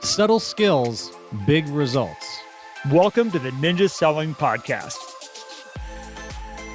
Subtle skills, big results. Welcome to the Ninja Selling Podcast.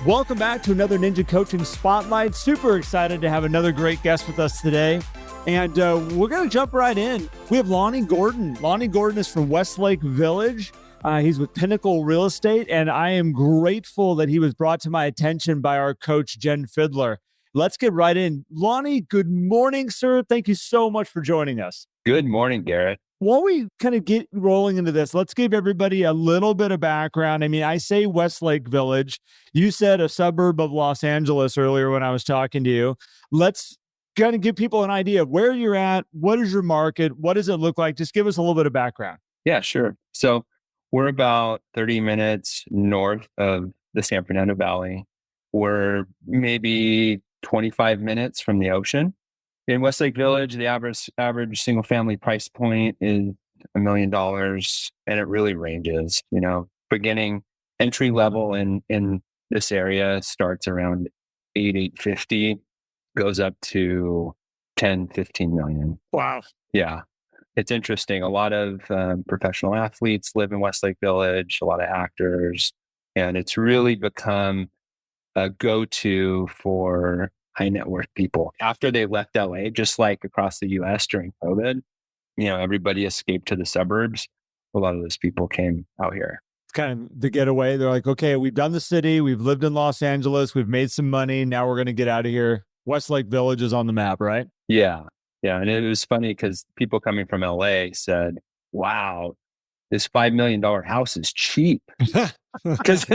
Welcome back to another Ninja Coaching Spotlight. Super excited to have another great guest with us today. And we're going to jump right in. We have Lonney Gordon. Lonney Gordon is from Westlake Village. He's with Pinnacle Real Estate, and I am grateful that he was brought to my attention by our coach, Jen Fidler. Let's get right in. Lonney, good morning, sir. Thank you so much for joining us. Good morning, Garrett. While we kind of get rolling into this, let's give everybody a little bit of background. I mean, I say Westlake Village. You said a suburb of Los Angeles earlier when I was talking to you. Let's kind of give people an idea of where you're at. What is your market? What does it look like? Just give us a little bit of background. Yeah, sure. So we're about 30 minutes north of the San Fernando Valley. We're maybe 25 minutes from the ocean. In Westlake Village, the average single family price point is $1 million, and it really ranges. Beginning entry level in this area starts around $850, goes up to 10, 15 million. Wow. Yeah, it's interesting. A lot of professional athletes live in Westlake Village, a lot of actors, and it's really become a go-to for high net worth people. After they left LA, just like across the US during COVID, everybody escaped to the suburbs. A lot of those people came out here. It's kind of the getaway. They're like, okay, we've done the city. We've lived in Los Angeles. We've made some money. Now we're going to get out of here. Westlake Village is on the map, right? Yeah. Yeah. And it was funny because people coming from LA said, wow, this $5 million house is cheap. Because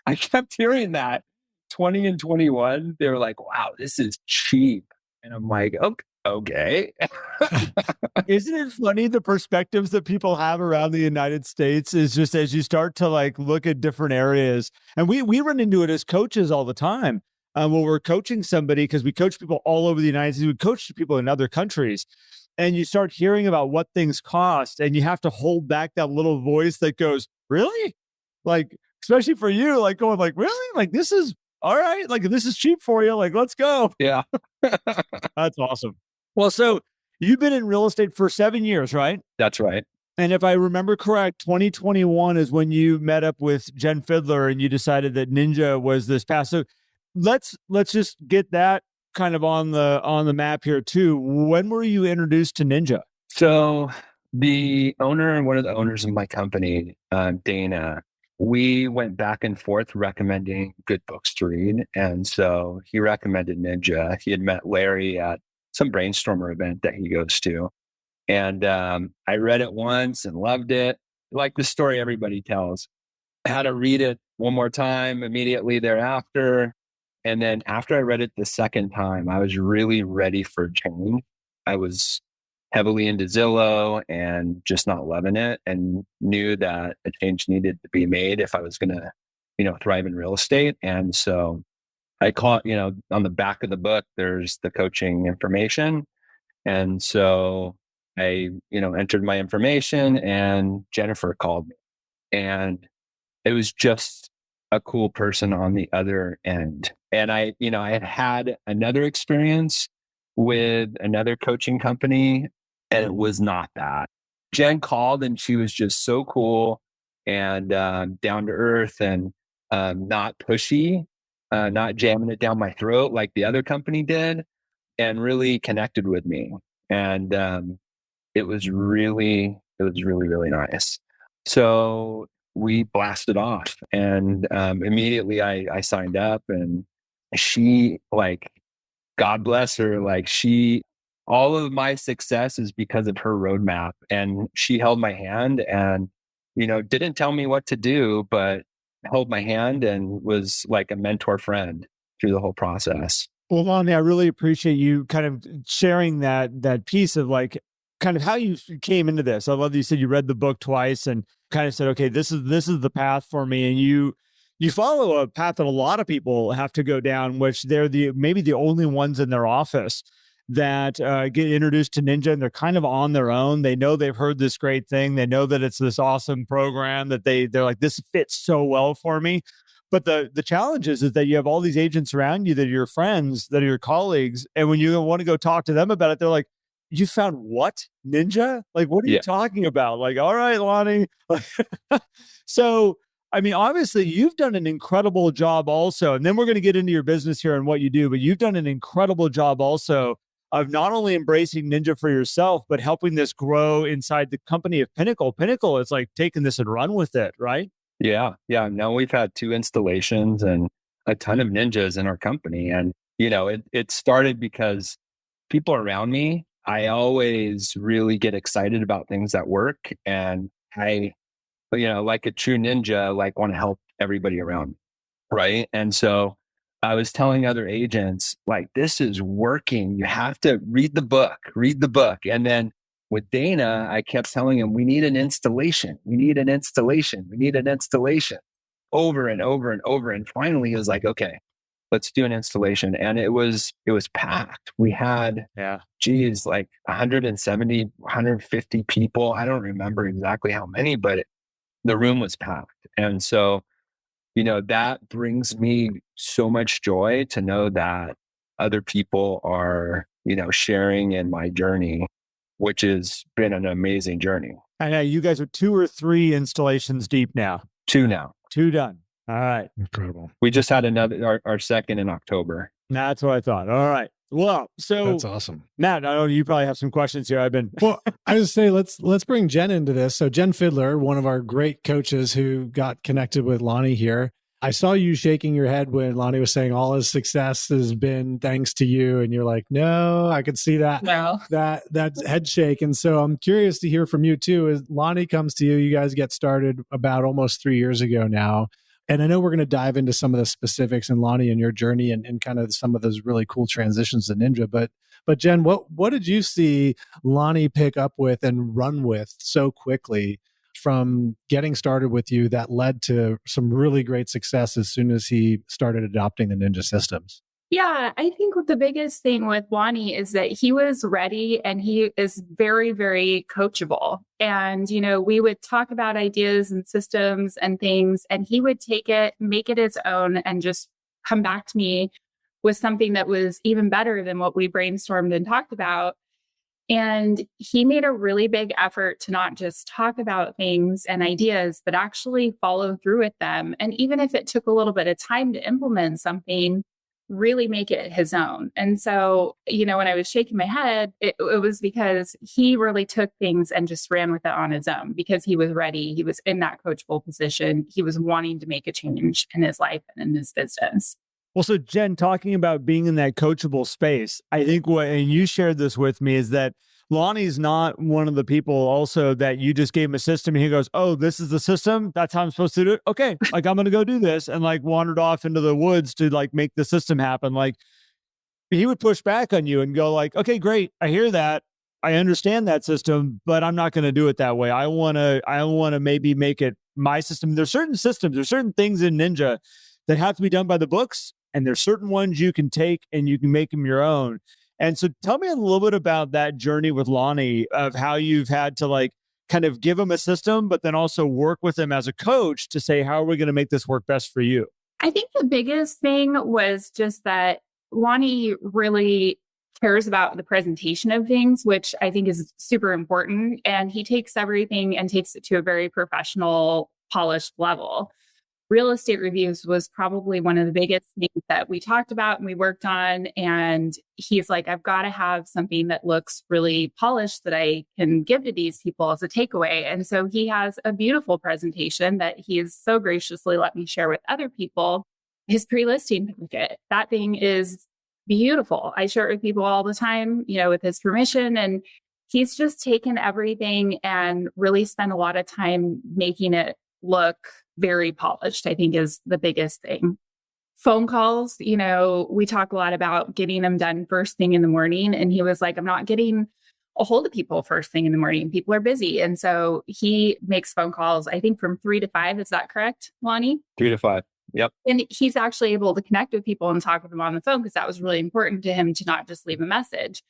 I kept hearing that. 20 and 21, they were like, wow, this is cheap. And I'm like, okay. Isn't it funny the perspectives that people have around the United States is just as you start to look at different areas. And we run into it as coaches all the time. When we're coaching somebody, because we coach people all over the United States, we coach people in other countries. And you start hearing about what things cost, and you have to hold back that little voice that goes, really? Especially for you, going really? This is all right. This is cheap for you. Let's go. Yeah. That's awesome. Well, so you've been in real estate for 7 years, right? That's right. And if I remember correct, 2021 is when you met up with Jen Fidler and you decided that Ninja was this path. So let's just get that kind of on the map here too. When were you introduced to Ninja? So one of the owners of my company, Dana, we went back and forth recommending good books to read. And so he recommended Ninja. He had met Larry at some brainstormer event that he goes to. And I read it once and loved it. Like the story everybody tells. I had to read it one more time immediately thereafter. And then after I read it the second time, I was really ready for change. I was heavily into Zillow and just not loving it, and knew that a change needed to be made if I was going to, thrive in real estate. And so I caught, on the back of the book, there's the coaching information. And so I, entered my information, and Jennifer called me, and it was just a cool person on the other end. And I had another experience with another coaching company, and it was not that. Jen called, and she was just so cool and down to earth and not pushy, not jamming it down my throat like the other company did, and really connected with me. And it was really, really nice. So we blasted off, and immediately I signed up, and she, God bless her, all of my success is because of her roadmap. And she held my hand and, didn't tell me what to do, but held my hand and was like a mentor friend through the whole process. Well, Lonney, I really appreciate you kind of sharing that piece of kind of how you came into this. I love that you said you read the book twice and kind of said, okay, this is the path for me. And you follow a path that a lot of people have to go down, which they're maybe the only ones in their office that get introduced to Ninja, and they're kind of on their own. They know they've heard this great thing. They know that it's this awesome program that they're like, this fits so well for me. But the challenge is that you have all these agents around you that are your friends, that are your colleagues. And when you want to go talk to them about it, they're like, you found what? Ninja? Like, what are you talking about? Like, all right, Lonney. So, I mean, obviously you've done an incredible job also, and then we're going to get into your business here and what you do, but you've done an incredible job also of not only embracing Ninja for yourself, but helping this grow inside the company of Pinnacle. Pinnacle is like taking this and run with it, right? Yeah. Yeah. Now we've had 2 installations and a ton of ninjas in our company. And, it started because people around me, I always really get excited about things that work. And I, like a true ninja, like want to help everybody around me. Right. And so I was telling other agents, like, this is working. You have to read the book. And then with Dana, I kept telling him, we need an installation. Over and over and over. And finally he was like, okay, let's do an installation. And it was packed. We had, like 170, 150 people. I don't remember exactly how many, but the room was packed. And so, that brings me so much joy to know that other people are, sharing in my journey, which has been an amazing journey. And you guys are 2 or 3 installations deep now? 2 now. 2 done. All right. Incredible. We just had our second in October. That's what I thought. All right. Well, so that's awesome. Matt, I know you probably have some questions here. Well, I would say let's bring Jen into this. So Jen Fidler, one of our great coaches who got connected with Lonney here. I saw you shaking your head when Lonney was saying all his success has been thanks to you. And you're like, no, I could see that, that head shake. And so I'm curious to hear from you too, as Lonney comes to you. You guys get started about almost 3 years ago now. And I know we're going to dive into some of the specifics in Lonney and your journey and kind of some of those really cool transitions to Ninja. But Jen, what did you see Lonney pick up with and run with so quickly from getting started with you that led to some really great success as soon as he started adopting the Ninja systems? Yeah, I think the biggest thing with Lonney is that he was ready and he is very, very coachable. And, we would talk about ideas and systems and things, and he would take it, make it his own, and just come back to me with something that was even better than what we brainstormed and talked about. And he made a really big effort to not just talk about things and ideas, but actually follow through with them. And even if it took a little bit of time to implement something, really make it his own. And so, when I was shaking my head, it was because he really took things and just ran with it on his own because he was ready. He was in that coachable position. He was wanting to make a change in his life and in his business. Well, so Jen, talking about being in that coachable space, I think and you shared this with me, is that Lonney's not one of the people also that you just gave him a system and he goes, oh, this is the system. That's how I'm supposed to do it. Okay. Like, I'm going to go do this, and like wandered off into the woods to like make the system happen. Like, he would push back on you and go like, okay, great. I hear that. I understand that system, but I'm not going to do it that way. I want to maybe make it my system. There's certain systems, there's certain things in Ninja that have to be done by the books, and there's certain ones you can take and you can make them your own. And so tell me a little bit about that journey with Lonney, of how you've had to like kind of give him a system, but then also work with him as a coach to say, how are we going to make this work best for you? I think the biggest thing was just that Lonney really cares about the presentation of things, which I think is super important. And he takes everything and takes it to a very professional, polished level. Real estate reviews was probably one of the biggest things that we talked about and we worked on. And he's like, I've got to have something that looks really polished that I can give to these people as a takeaway. And so he has a beautiful presentation that he has so graciously let me share with other people. His pre-listing packet, that thing is beautiful. I share it with people all the time, with his permission. And he's just taken everything and really spent a lot of time making it look very polished, I think, is the biggest thing. Phone calls, we talk a lot about getting them done first thing in the morning. And he was like, I'm not getting a hold of people first thing in the morning. People are busy. And so he makes phone calls, I think from 3 to 5. Is that correct, Lonney? 3 to 5. Yep. And he's actually able to connect with people and talk with them on the phone because that was really important to him to not just leave a message.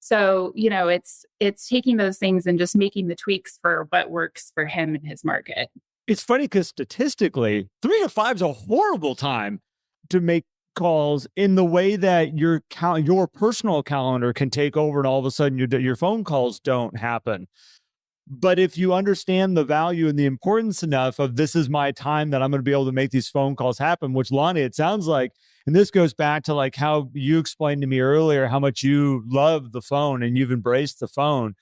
So, it's taking those things and just making the tweaks for what works for him and his market. It's funny because statistically, 3 to 5 is a horrible time to make calls in the way that your personal calendar can take over and all of a sudden your phone calls don't happen. But if you understand the value and the importance enough of this is my time that I'm going to be able to make these phone calls happen, which Lonney, it sounds like, and this goes back to like how you explained to me earlier, how much you love the phone and you've embraced the phone.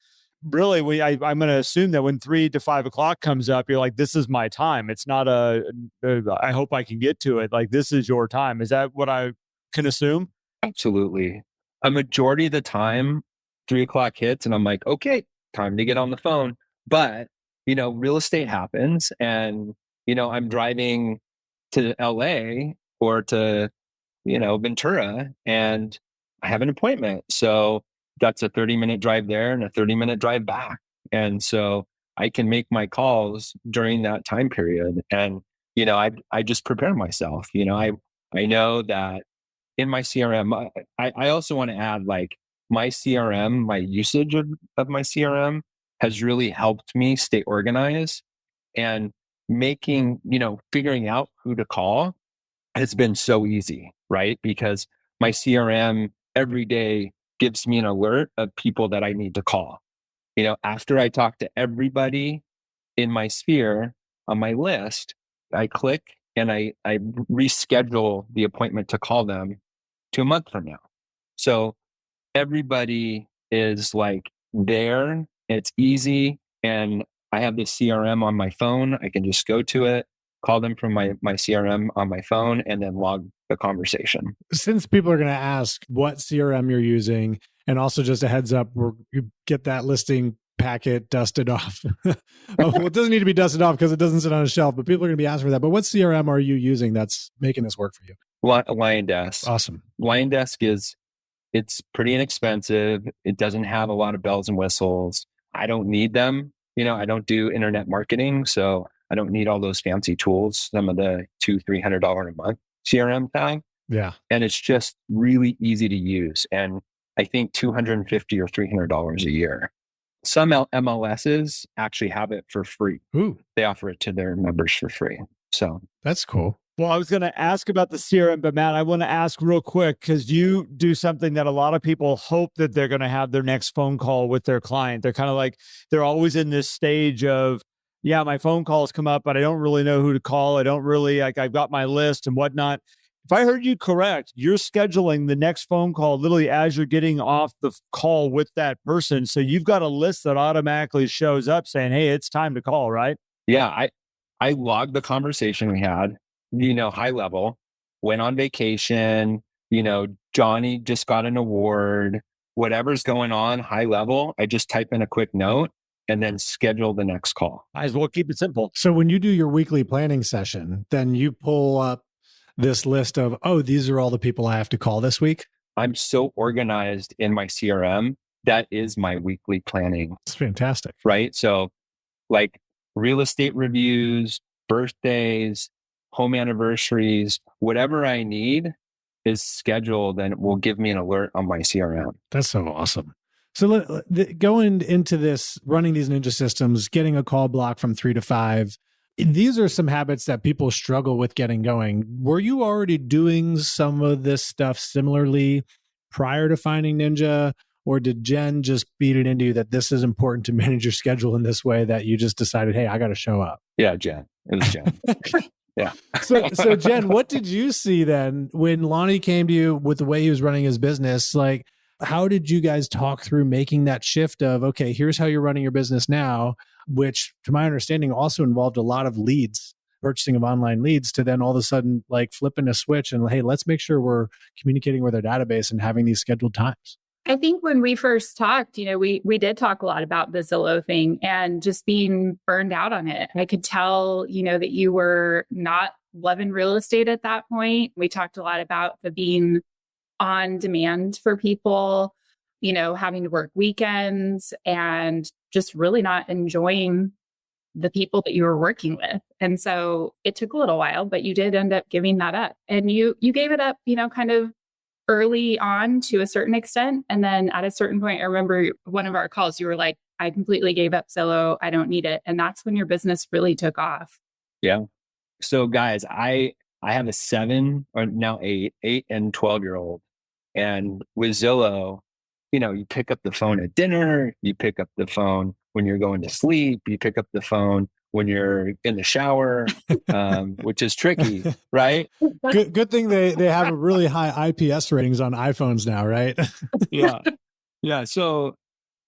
Really, I'm going to assume that when 3 to 5 o'clock comes up, you're like, this is my time. It's not I hope I can get to it. Like, this is your time. Is that what I can assume? Absolutely. A majority of the time, 3 o'clock hits and I'm like, okay, time to get on the phone. But, real estate happens and, I'm driving to LA or to, Ventura and I have an appointment. So that's a 30-minute drive there and a 30-minute drive back. And so I can make my calls during that time period. And, I just prepare myself. I know that in my CRM, I also want to add like my CRM, my usage of my CRM has really helped me stay organized and figuring out who to call has been so easy, right? Because my CRM every day gives me an alert of people that I need to call. After I talk to everybody in my sphere on my list, I click and I reschedule the appointment to call them to a month from now. So everybody is like there, it's easy. And I have this CRM on my phone. I can just go to it, call them from my CRM on my phone, and then log the conversation. Since people are going to ask what CRM you're using, and also just a heads up, you get that listing packet dusted off. Well, it doesn't need to be dusted off because it doesn't sit on a shelf, but people are going to be asking for that. But what CRM are you using that's making this work for you? LionDesk. Awesome. LionDesk it's pretty inexpensive. It doesn't have a lot of bells and whistles. I don't need them. I don't do internet marketing, so I don't need all those fancy tools. Some of the $200-$300 a month CRM thing. Yeah. And it's just really easy to use. And I think $250 or $300 a year. Some MLSs actually have it for free. Ooh. They offer it to their members for free. So that's cool. Well, I was going to ask about the CRM, but Matt, I want to ask real quick because you do something that a lot of people hope that they're going to have their next phone call with their client. They're kind of like, they're always in this stage of, yeah, my phone calls come up, but I don't really know who to call. I don't really, I've got my list and whatnot. If I heard you correct, you're scheduling the next phone call literally as you're getting off the call with that person. So you've got a list that automatically shows up saying, hey, it's time to call, right? Yeah, I logged the conversation we had, high level, went on vacation, Johnny just got an award, whatever's going on high level, I just type in a quick note and then schedule the next call. Might as well keep it simple. So when you do your weekly planning session, then you pull up this list of, these are all the people I have to call this week. I'm so organized in my CRM. That is my weekly planning. It's fantastic. Right? So like real estate reviews, birthdays, home anniversaries, whatever I need is scheduled and it will give me an alert on my CRM. That's so awesome. So going into this, running these ninja systems, getting a call block from 3 to 5, these are some habits that people struggle with getting going. Were you already doing some of this stuff similarly prior to finding Ninja? Or did Jen just beat it into you that this is important to manage your schedule in this way that you just decided, hey, I got to show up? Yeah, Jen. It was Jen. Yeah. So Jen, what did you see then when Lonney came to you with the way he was running his business? Like, how did you guys talk through making that shift of, okay, here's how you're running your business now, which to my understanding also involved a lot of leads, purchasing of online leads, to then all of a sudden like flipping a switch and, hey, let's make sure we're communicating with our database and having these scheduled times? I think when we first talked, we did talk a lot about the Zillow thing and just being burned out on it. I could tell, that you were not loving real estate at that point. We talked a lot about the being on demand for people, having to work weekends and just really not enjoying the people that you were working with. And so it took a little while, but you did end up giving that up. And you gave it up, kind of early on to a certain extent. And then at a certain point, I remember one of our calls, you were like, I completely gave up Zillow. I don't need it. And that's when your business really took off. Yeah. So guys, I I have a 7 or now 8 and 12-year-old. And with Zillow, you pick up the phone at dinner, you pick up the phone when you're going to sleep, you pick up the phone when you're in the shower, which is tricky, right? Good thing they have a really high IPS ratings on iPhones now, right? Yeah. Yeah. So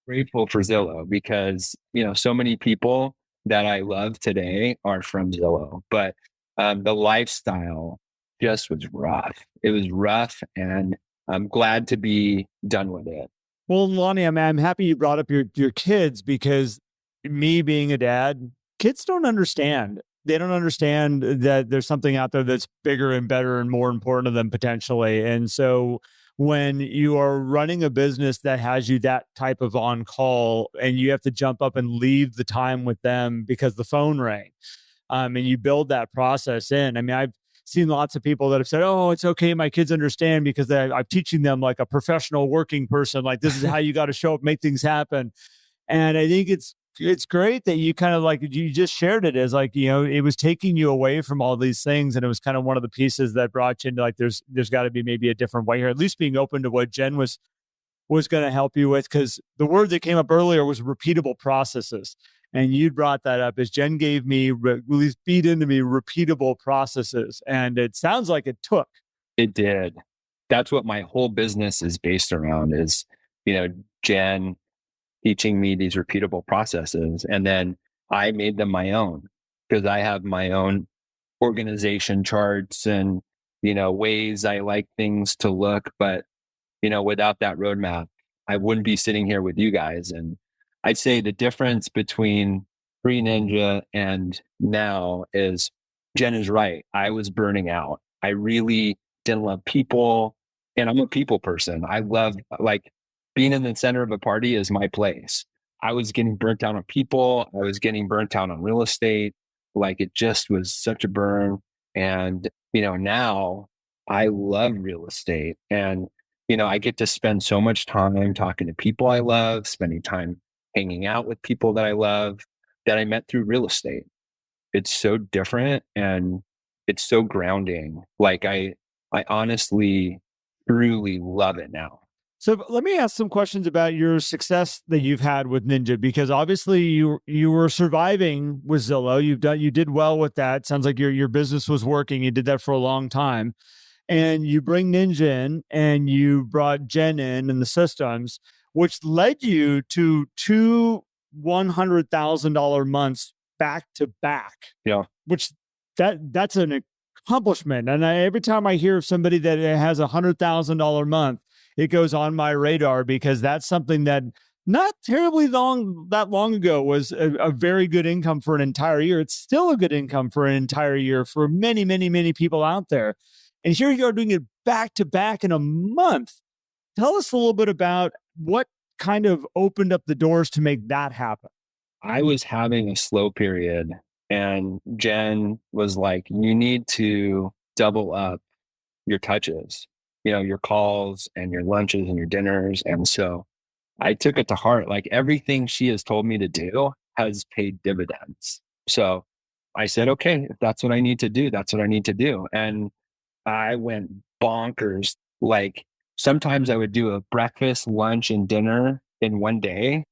grateful for Zillow because, so many people that I love today are from Zillow, but the lifestyle just was rough. It was rough, and I'm glad to be done with it. Well, Lonney, I'm happy you brought up your kids, because me being a dad, kids don't understand. They don't understand that there's something out there that's bigger and better and more important to them potentially. And so when you are running a business that has you that type of on call and you have to jump up and leave the time with them because the phone rang, and you build that process in. I mean, I've seen lots of people that have said, "Oh, it's okay, my kids understand because I'm teaching them like a professional working person. Like, this is how you got to show up, make things happen." And I think it's great that you kind of like, you just shared it as like, it was taking you away from all these things. And it was kind of one of the pieces that brought you into like, there's got to be maybe a different way here, at least being open to what Jen was going to help you with. Because the word that came up earlier was repeatable processes. And you brought that up as Jen gave me, at least feed into me, repeatable processes. And it sounds like it took. It did. That's what my whole business is based around is, Jen teaching me these repeatable processes. And then I made them my own because I have my own organization charts and, ways I like things to look. But, without that roadmap, I wouldn't be sitting here with you guys. And I'd say the difference between pre-Ninja and now is Jen is right. I was burning out. I really didn't love people. And I'm a people person. I love being in the center of a party is my place. I was getting burnt out on people. I was getting burnt out on real estate. Like it just was such a burn. And, now I love real estate and, I get to spend so much time talking to people I love, spending time hanging out with people that I love that I met through real estate. It's so different and it's so grounding. Like I honestly, truly love it now. So let me ask some questions about your success that you've had with Ninja, because obviously you were surviving with Zillow. You did well with that. Sounds like your business was working. You did that for a long time. And you bring Ninja in and you brought Jen in and the systems, which led you to two $100,000 months back to back. Yeah. Which that's an accomplishment. And every time I hear of somebody that has $100,000 month, it goes on my radar, because that's something that not terribly long ago was a very good income for an entire year. It's still a good income for an entire year for many, many, many people out there. And here you are doing it back to back in a month. Tell us a little bit about what kind of opened up the doors to make that happen. I was having a slow period and Jen was like, you need to double up your touches, your calls and your lunches and your dinners. And so I took it to heart. Like everything she has told me to do has paid dividends. So I said, okay, if that's what I need to do, that's what I need to do. And I went bonkers. Like sometimes I would do a breakfast, lunch, and dinner in one day,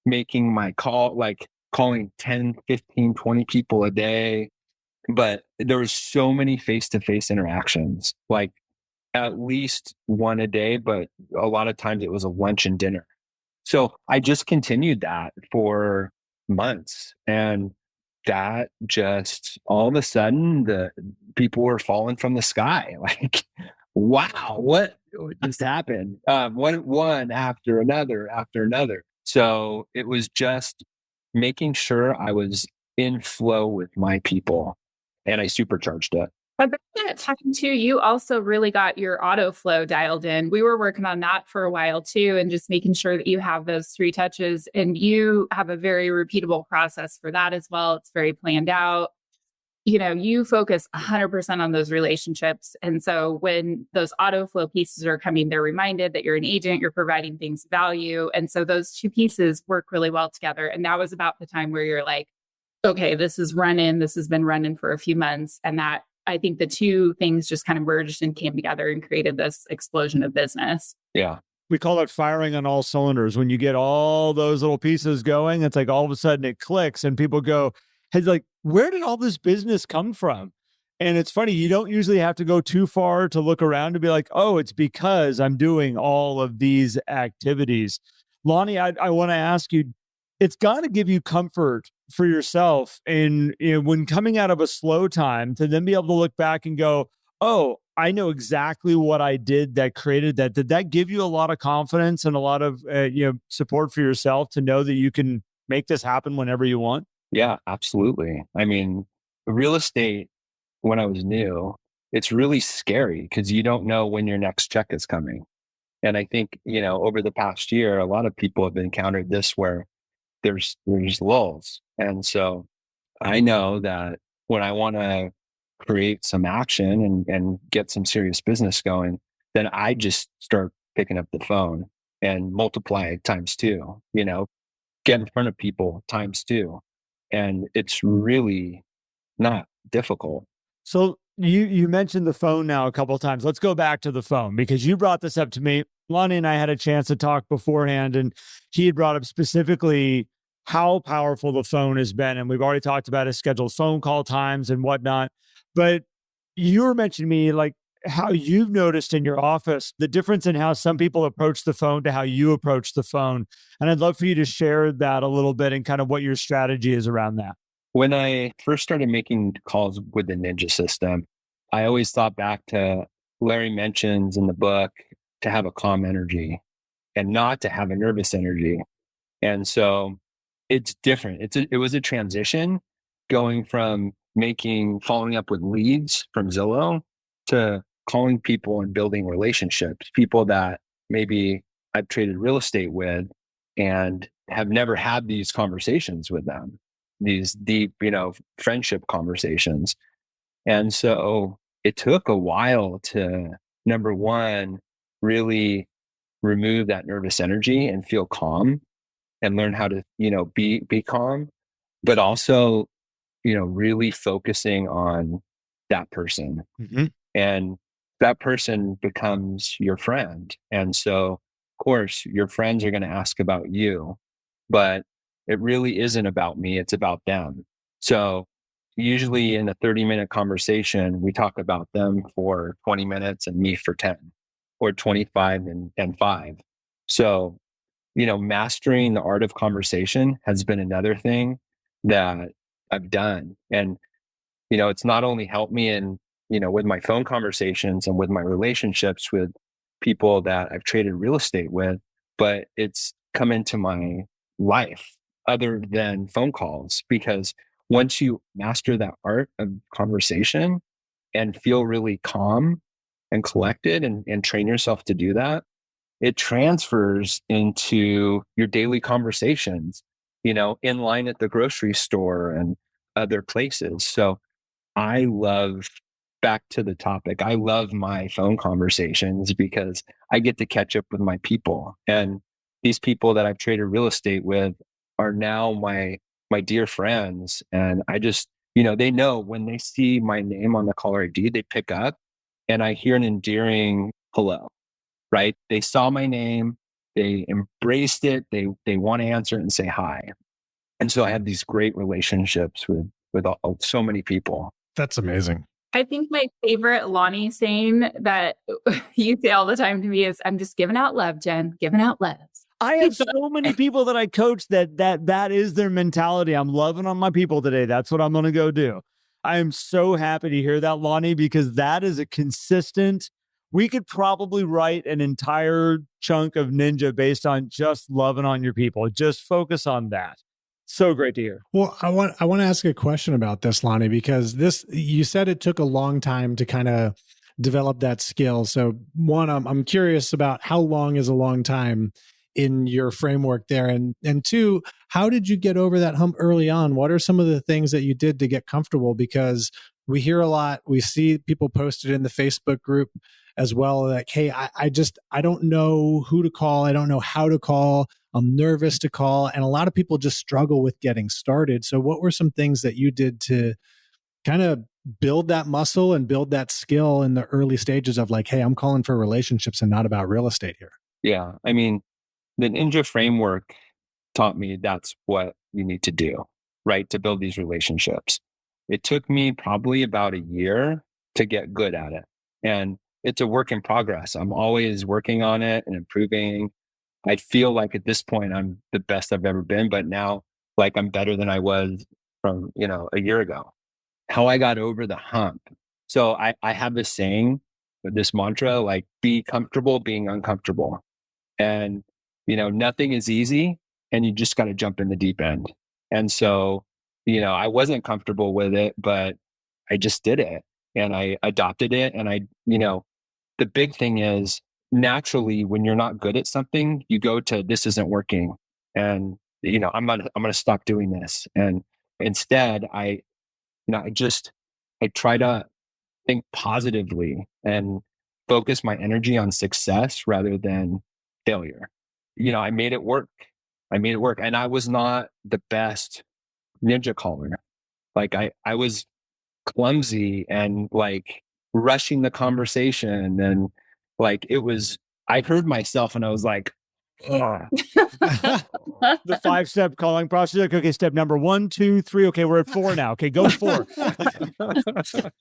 making my calling 10, 15, 20 people a day. But there was so many face-to-face interactions, like at least one a day, but a lot of times it was a lunch and dinner. So I just continued that for months. And that just all of a sudden the people were falling from the sky. Like, wow, what just happened? One after another. So it was just making sure I was in flow with my people, and I supercharged it. But that time too, you also really got your auto flow dialed in. We were working on that for a while too, and just making sure that you have those 3 touches, and you have a very repeatable process for that as well. It's very planned out. You focus 100% on those relationships. And so when those auto flow pieces are coming, they're reminded that you're an agent, you're providing things of value. And so those 2 pieces work really well together. And that was about the time where you're like, okay, this has been running for a few months. And that I think the two things just kind of merged and came together and created this explosion of business. Yeah. We call it firing on all cylinders. When you get all those little pieces going, it's like all of a sudden it clicks and people go, hey, like, where did all this business come from? And it's funny, you don't usually have to go too far to look around to be like, oh, it's because I'm doing all of these activities. Lonney, I want to ask you, it's got to give you comfort for yourself in, when coming out of a slow time to then be able to look back and go, oh, I know exactly what I did that created that. Did that give you a lot of confidence and a lot of support for yourself to know that you can make this happen whenever you want? Yeah, absolutely. I mean, real estate, when I was new, it's really scary because you don't know when your next check is coming. And I think, over the past year, a lot of people have encountered this where there's lulls. And so I know that when I want to create some action and get some serious business going, then I just start picking up the phone and multiply times two, get in front of people times two. And it's really not difficult. So you mentioned the phone now a couple of times. Let's go back to the phone because you brought this up to me. Lonney and I had a chance to talk beforehand, and he had brought up specifically how powerful the phone has been. And we've already talked about his scheduled phone call times and whatnot. But you were mentioning me like how you've noticed in your office the difference in how some people approach the phone to how you approach the phone. And I'd love for you to share that a little bit and kind of what your strategy is around that. When I first started making calls with the Ninja system, I always thought back to Larry mentions in the book to have a calm energy and not to have a nervous energy. And so it's different. It was a transition going from following up with leads from Zillow to calling people and building relationships, people that maybe I've traded real estate with and have never had these conversations with them, these deep, friendship conversations. And so it took a while to, number one, really remove that nervous energy and feel calm and learn how to, be calm, but also, really focusing on that person. Mm-hmm. And that person becomes your friend. And so, of course, your friends are going to ask about you, but it really isn't about me. It's about them. So usually in a 30-minute conversation, we talk about them for 20 minutes and me for 10 or 25 and 5. So, mastering the art of conversation has been another thing that I've done. And, it's not only helped me in, with my phone conversations and with my relationships with people that I've traded real estate with, but it's come into my life other than phone calls, because once you master that art of conversation and feel really calm and collected and train yourself to do that, it transfers into your daily conversations, in line at the grocery store and other places. So back to the topic, I love my phone conversations because I get to catch up with my people. And these people that I've traded real estate with are now my dear friends. And I just, they know when they see my name on the caller ID, they pick up and I hear an endearing hello, right? They saw my name, they embraced it, they want to answer it and say hi. And so I have these great relationships with so many people. That's amazing. I think my favorite Lonney saying that you say all the time to me is, I'm just giving out love, Jen, giving out love. I have so many people that I coach that is their mentality. I'm loving on my people today. That's what I'm going to go do. I am so happy to hear that, Lonney, because that is a consistent, we could probably write an entire chunk of Ninja based on just loving on your people. Just focus on that. So great to hear. Well, I want to ask a question about this, Lonney, because you said it took a long time to kind of develop that skill. So one, I'm curious about how long is a long time in your framework there, and two, how did you get over that hump early on? What are some of the things that you did to get comfortable? Because we hear a lot, we see people posted in the Facebook group as well, like, hey, I don't know who to call, I don't know how to call, I'm nervous to call, and a lot of people just struggle with getting started. So what were some things that you did to kind of build that muscle and build that skill in the early stages of like, hey, I'm calling for relationships and not about real estate here. Yeah. I mean, the Ninja framework taught me that's what you need to do, right? To build these relationships. It took me probably about a year to get good at it. And it's a work in progress. I'm always working on it and improving. I feel like at this point, I'm the best I've ever been, but now like I'm better than I was from, a year ago. How I got over the hump. So I have this saying, this mantra, like be comfortable being uncomfortable. And, nothing is easy and you just got to jump in the deep end. And so, I wasn't comfortable with it, but I just did it and I adopted it. And the big thing is naturally when you're not good at something, you go to, this isn't working. And, I'm going to stop doing this. And instead I try to think positively and focus my energy on success rather than failure. I made it work. And I was not the best ninja caller. Like I was clumsy and like rushing the conversation. And like, I heard myself and I was like, ugh. The 5-step calling process. Like, okay, step number 1, 2, 3. Okay, we're at 4 now. Okay, go to 4.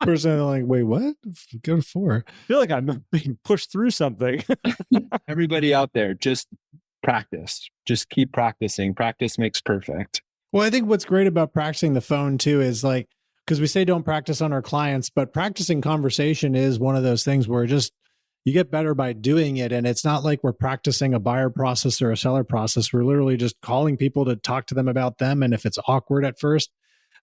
Person like, wait, what? Go to 4. I feel like I'm being pushed through something. Everybody out there, just practice. Just keep practicing. Practice makes perfect. Well, I think what's great about practicing the phone too is like, because we say don't practice on our clients, but practicing conversation is one of those things where just you get better by doing it. And it's not like we're practicing a buyer process or a seller process. We're literally just calling people to talk to them about them. And if it's awkward at first,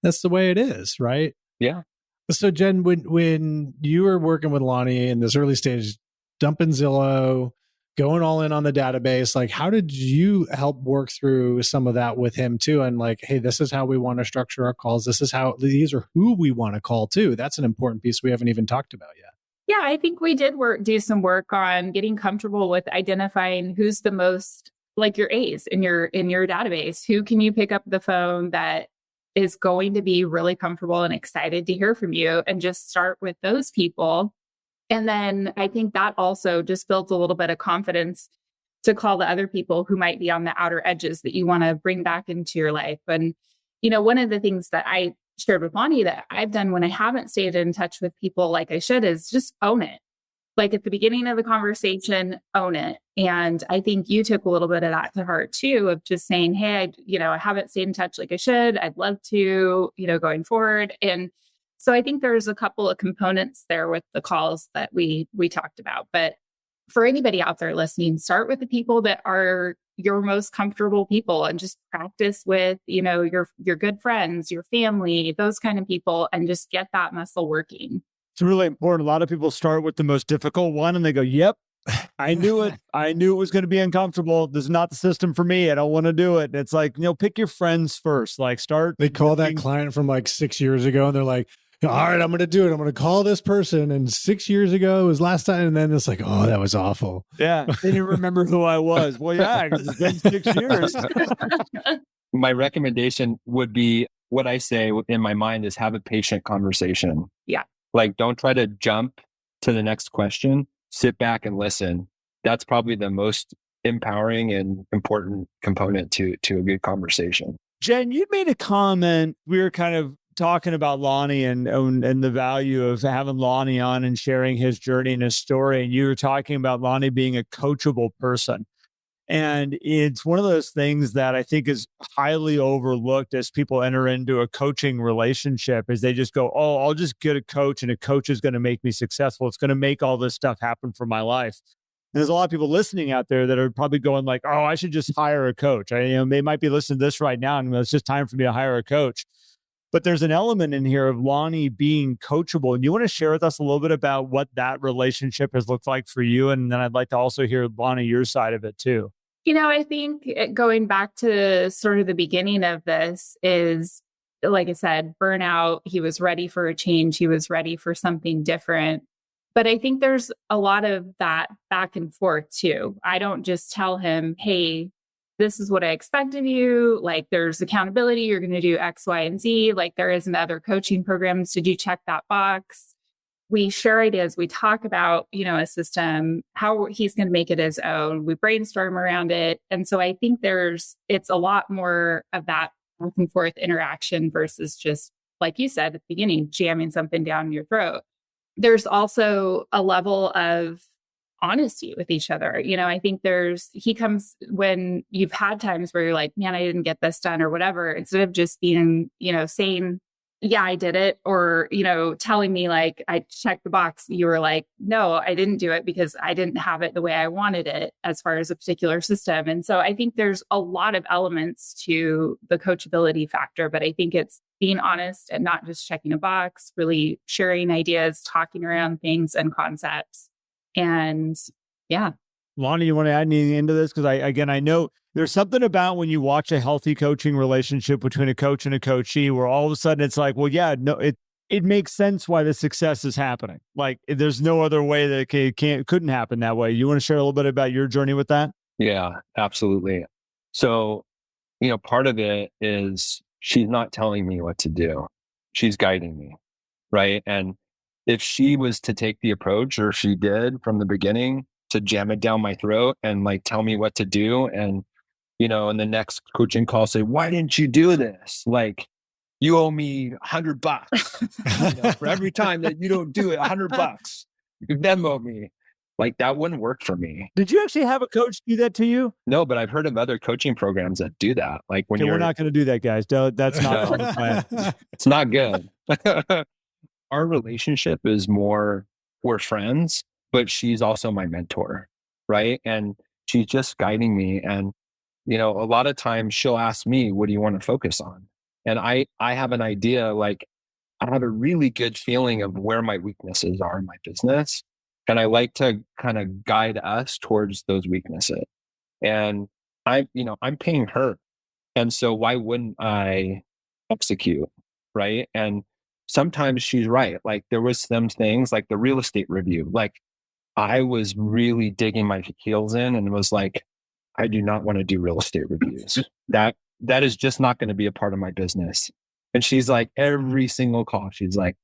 that's the way it is, right? Yeah. So Jen, when you were working with Lonney in this early stage, dumping Zillow, going all in on the database, like how did you help work through some of that with him too? And like, hey, this is how we want to structure our calls. These are who we want to call too. That's an important piece we haven't even talked about yet. Yeah, I think we did do some work on getting comfortable with identifying who's the most like your A's in your database. Who can you pick up the phone that is going to be really comfortable and excited to hear from you, and just start with those people. And then I think that also just builds a little bit of confidence to call the other people who might be on the outer edges that you want to bring back into your life. And, one of the things that I shared with Lonney that I've done when I haven't stayed in touch with people like I should is just own it. Like at the beginning of the conversation, own it. And I think you took a little bit of that to heart too, of just saying, hey, I haven't stayed in touch like I should. I'd love to, going forward. And so I think there's a couple of components there with the calls that we talked about. But for anybody out there listening, start with the people that are your most comfortable people and just practice with, your good friends, your family, those kind of people, and just get that muscle working. It's really important. A lot of people start with the most difficult one and they go, yep, I knew it. I knew it was going to be uncomfortable. This is not the system for me. I don't want to do it. And it's like, pick your friends first. Like They call that client from like 6 years ago and they're like, all right, I'm going to do it. I'm going to call this person. And 6 years ago was last time. And then it's like, oh, that was awful. Yeah. They didn't remember who I was. Well, yeah, it's been 6 years. My recommendation would be what I say in my mind is have a patient conversation. Yeah. Like, don't try to jump to the next question. Sit back and listen. That's probably the most empowering and important component to a good conversation. Jen, you made a comment. We were kind of talking about Lonney and the value of having Lonney on and sharing his journey and his story. And you were talking about Lonney being a coachable person. And it's one of those things that I think is highly overlooked as people enter into a coaching relationship, is they just go, oh, I'll just get a coach and a coach is going to make me successful. It's going to make all this stuff happen for my life. And there's a lot of people listening out there that are probably going like, oh, I should just hire a coach. They might be listening to this right now and it's just time for me to hire a coach. But there's an element in here of Lonney being coachable. And you want to share with us a little bit about what that relationship has looked like for you? And then I'd like to also hear, Lonney, your side of it too. I think going back to sort of the beginning of this is, like I said, burnout. He was ready for a change. He was ready for something different. But I think there's a lot of that back and forth too. I don't just tell him, hey, this is what I expect of you. Like there's accountability. You're going to do X, Y, and Z. Like there isn't other coaching programs. Did you check that box? We share ideas. We talk about, a system, how he's going to make it his own. We brainstorm around it. And so I think it's a lot more of that back and forth interaction versus just, like you said at the beginning, jamming something down your throat. There's also a level of honesty with each other. I think he comes when you've had times where you're like, man, I didn't get this done or whatever, instead of just being, saying, yeah, I did it. Or, telling me like, I checked the box. You were like, no, I didn't do it because I didn't have it the way I wanted it as far as a particular system. And so I think there's a lot of elements to the coachability factor, but I think it's being honest and not just checking a box, really sharing ideas, talking around things and concepts. And yeah. Lonney, you want to add anything into this? Because I know there's something about when you watch a healthy coaching relationship between a coach and a coachee where all of a sudden it's like, well, yeah, no, it makes sense why the success is happening. Like there's no other way that it couldn't happen that way. You want to share a little bit about your journey with that? Yeah, absolutely. So, part of it is she's not telling me what to do. She's guiding me, right? And if she was to take the approach, or she did from the beginning, to jam it down my throat and like tell me what to do, and in the next coaching call say, why didn't you do this? Like, you owe me $100 for every time that you don't do it. $100 you Venmo me. Like, that wouldn't work for me. Did you actually have a coach do that to you? No, but I've heard of other coaching programs that do that. Like when we're not going to do that, guys. That's not on the plan. It's not good. Our relationship is more, we're friends, but she's also my mentor, right? And she's just guiding me. And, a lot of times she'll ask me, what do you want to focus on? And I have an idea, like I have a really good feeling of where my weaknesses are in my business. And I like to kind of guide us towards those weaknesses. And I'm paying her. And so why wouldn't I execute? Right. And sometimes she's right. Like there was some things like the real estate review. Like I was really digging my heels in and was like, I do not want to do real estate reviews. That is just not going to be a part of my business. And she's like, every single call, she's like,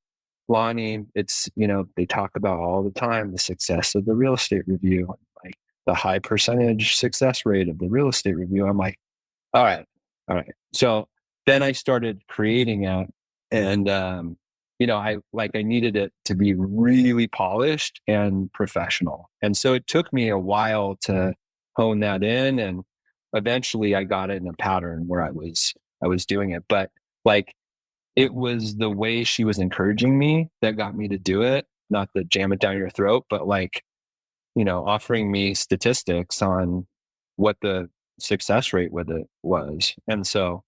Lonney, it's, they talk about all the time the success of the real estate review, like the high percentage success rate of the real estate review. I'm like, all right. So then I started creating it, and I needed it to be really polished and professional. And so it took me a while to hone that in, and eventually I got it in a pattern where I was doing it. But like, it was the way she was encouraging me that got me to do it, not to jam it down your throat, but like, offering me statistics on what the success rate with it was. And so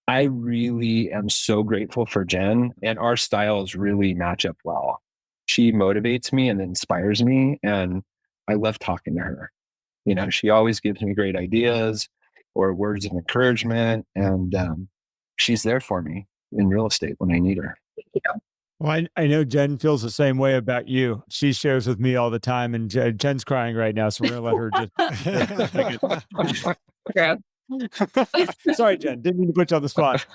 I really am so grateful for Jen, and our styles really match up well. She motivates me and inspires me, and I love talking to her. She always gives me great ideas or words of encouragement, and she's there for me in real estate when I need her. Well, I know Jen feels the same way about you. She shares with me all the time, and Jen's crying right now, so we're going to let her just... Sorry, Jen. Didn't mean to put you on the spot.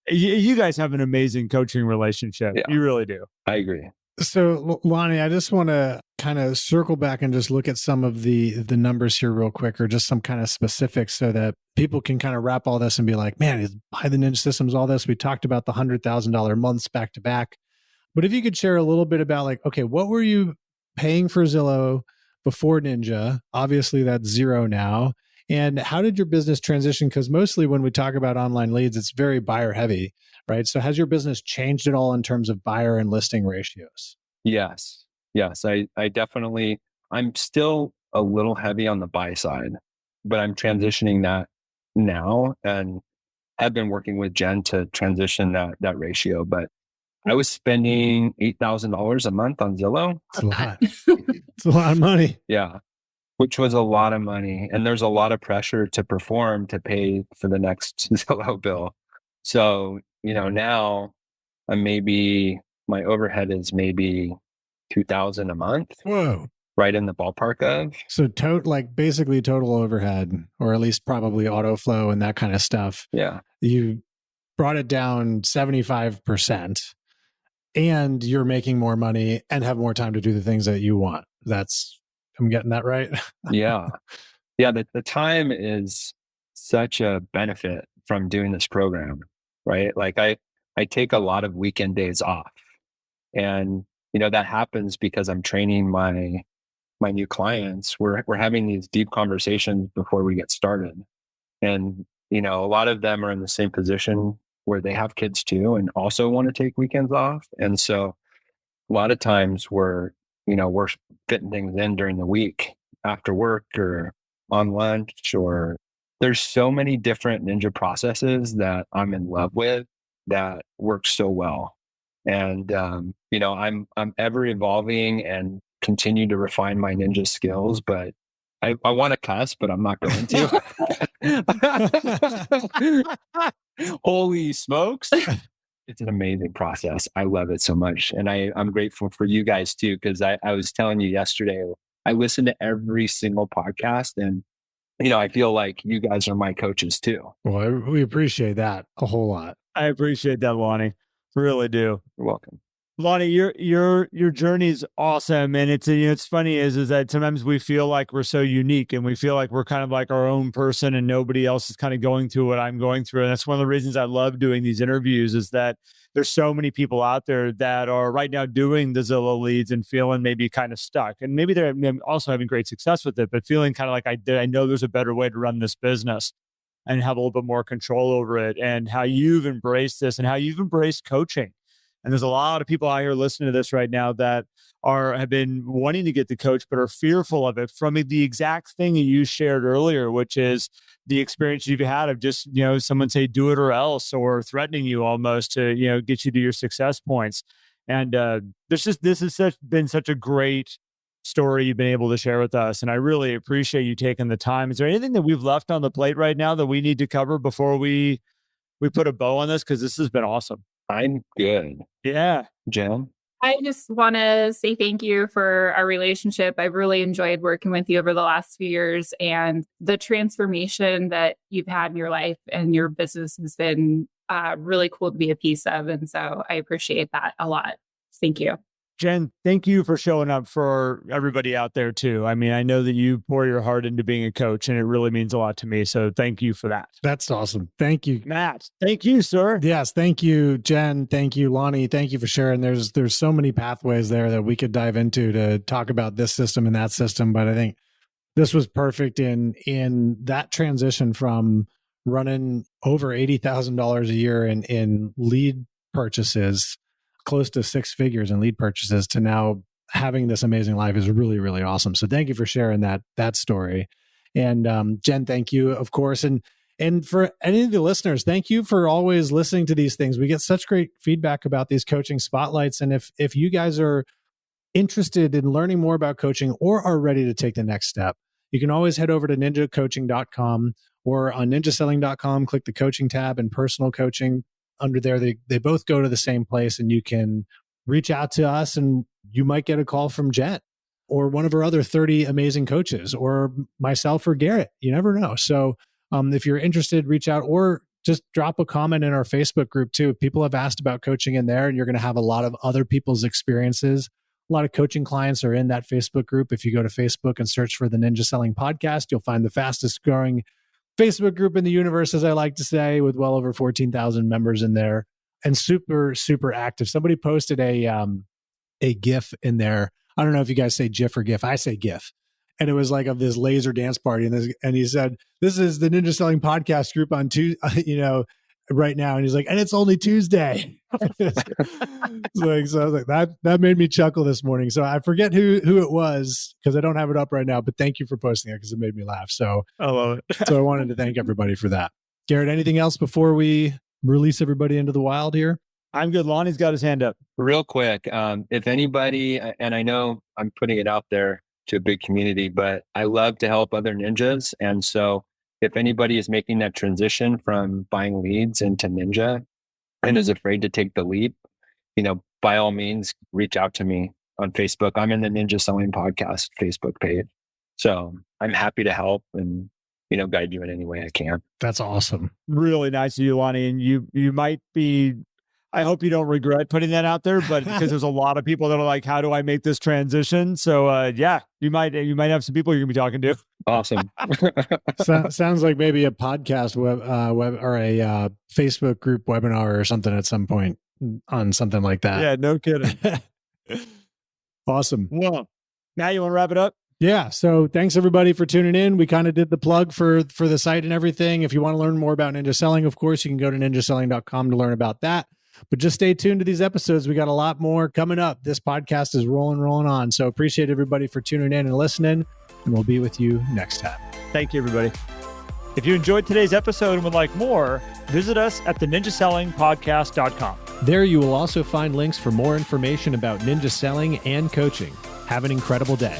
You guys have an amazing coaching relationship. Yeah. You really do. I agree. So, Lonney, I just want to kind of circle back and just look at some of the numbers here real quick, or just some kind of specifics, so that people can kind of wrap all this and be like, man, is behind the Ninja Systems all this? We talked about the $100,000 months back to back. But if you could share a little bit about like, okay, what were you paying for Zillow before Ninja? Obviously, that's zero now. And how did your business transition? Because mostly when we talk about online leads, it's very buyer heavy, right? So has your business changed at all in terms of buyer and listing ratios? Yes. I definitely, I'm still a little heavy on the buy side, but I'm transitioning that now, and I've been working with Jen to transition that ratio. But I was spending $8,000 a month on Zillow. It's a lot. It's a lot of money. Yeah. Which was a lot of money. And there's a lot of pressure to perform to pay for the next Zillow bill. So, now my overhead is maybe $2,000 a month. Whoa. right in the ballpark of. So like basically total overhead, or at least probably auto flow and that kind of stuff. Yeah. You brought it down 75%, and you're making more money and have more time to do the things that you want. I'm getting that right? Yeah. Yeah. The time is such a benefit from doing this program, right? Like I take a lot of weekend days off, and, that happens because I'm training my new clients. We're having these deep conversations before we get started. And, a lot of them are in the same position where they have kids too, and also want to take weekends off. And so a lot of times we're fitting things in during the week after work or on lunch, or there's so many different ninja processes that I'm in love with that work so well. And, I'm ever evolving and continue to refine my ninja skills, but I want to cuss, but I'm not going to. Holy smokes. It's an amazing process. I love it so much. And I'm grateful for you guys too, because I was telling you yesterday, I listen to every single podcast, and, I feel like you guys are my coaches too. Well, we appreciate that a whole lot. I appreciate that, Lonney. Really do. You're welcome. Lonney, your journey is awesome, and it's funny is that sometimes we feel like we're so unique, and we feel like we're kind of like our own person, and nobody else is kind of going through what I'm going through. And that's one of the reasons I love doing these interviews, is that there's so many people out there that are right now doing the Zillow leads and feeling maybe kind of stuck, and maybe they're also having great success with it, but feeling kind of like I know there's a better way to run this business and have a little bit more control over it, and how you've embraced this and how you've embraced coaching. And there's a lot of people out here listening to this right now that have been wanting to get the coach, but are fearful of it from the exact thing that you shared earlier, which is the experience you've had of just, someone say, do it or else, or threatening you almost to, get you to your success points. And this has been such a great story you've been able to share with us. And I really appreciate you taking the time. Is there anything that we've left on the plate right now that we need to cover before we put a bow on this? Because this has been awesome. I'm good. Yeah. Jen? I just want to say thank you for our relationship. I've really enjoyed working with you over the last few years, and the transformation that you've had in your life and your business has been really cool to be a piece of. And so I appreciate that a lot. Thank you. Jen, thank you for showing up for everybody out there too. I mean, I know that you pour your heart into being a coach, and it really means a lot to me. So thank you for that. That's awesome. Thank you, Matt. Thank you, sir. Yes. Thank you, Jen. Thank you, Lonney. Thank you for sharing. There's so many pathways there that we could dive into to talk about this system and that system. But I think this was perfect in that transition from running over $80,000 a year in lead purchases, close to six figures in lead purchases, to now having this amazing life is really, really awesome. So thank you for sharing that story. And Jen, thank you, of course. And for any of the listeners, thank you for always listening to these things. We get such great feedback about these coaching spotlights. And if you guys are interested in learning more about coaching or are ready to take the next step, you can always head over to ninjacoaching.com or on ninjaselling.com, click the coaching tab and personal coaching. Under there, they both go to the same place, and you can reach out to us, and you might get a call from Jen or one of our other 30 amazing coaches, or myself or Garrett. You never know. So if you're interested, reach out, or just drop a comment in our Facebook group too. People have asked about coaching in there, and you're going to have a lot of other people's experiences. A lot of coaching clients are in that Facebook group. If you go to Facebook and search for the Ninja Selling Podcast, you'll find the fastest growing Facebook group in the universe, as I like to say, with well over 14,000 members in there, and super, super active. Somebody posted a GIF in there. I don't know if you guys say GIF or GIF. I say GIF. And it was like of this laser dance party. And he said, this is the Ninja Selling Podcast group on right now. And he's like, and it's only Tuesday. So I was like, that made me chuckle this morning. So I forget who it was, because I don't have it up right now, but thank you for posting it, because it made me laugh. So I love it. So I wanted to thank everybody for that. Garrett, anything else before we release everybody into the wild here? I'm good. Lonnie's got his hand up. Real quick, if anybody, and I know I'm putting it out there to a big community, but I love to help other ninjas. And so if anybody is making that transition from buying leads into Ninja and is afraid to take the leap, by all means, reach out to me. on Facebook. I'm in the Ninja Selling Podcast Facebook page. So I'm happy to help and, guide you in any way I can. That's awesome. Really nice of you, Lonney. And you might be, I hope you don't regret putting that out there, but because there's a lot of people that are like, how do I make this transition? So yeah, you might have some people you're gonna be talking to. Awesome. Sounds like maybe a podcast web or a Facebook group webinar or something at some point on something like that. Yeah, no kidding. Awesome. Well, now you want to wrap it up? Yeah. So thanks everybody for tuning in. We kind of did the plug for the site and everything. If you want to learn more about Ninja Selling, of course, you can go to ninjaselling.com to learn about that. But just stay tuned to these episodes. We got a lot more coming up. This podcast is rolling on. So appreciate everybody for tuning in and listening. And we'll be with you next time. Thank you, everybody. If you enjoyed today's episode and would like more, visit us at theninjasellingpodcast.com. There you will also find links for more information about ninja selling and coaching. Have an incredible day.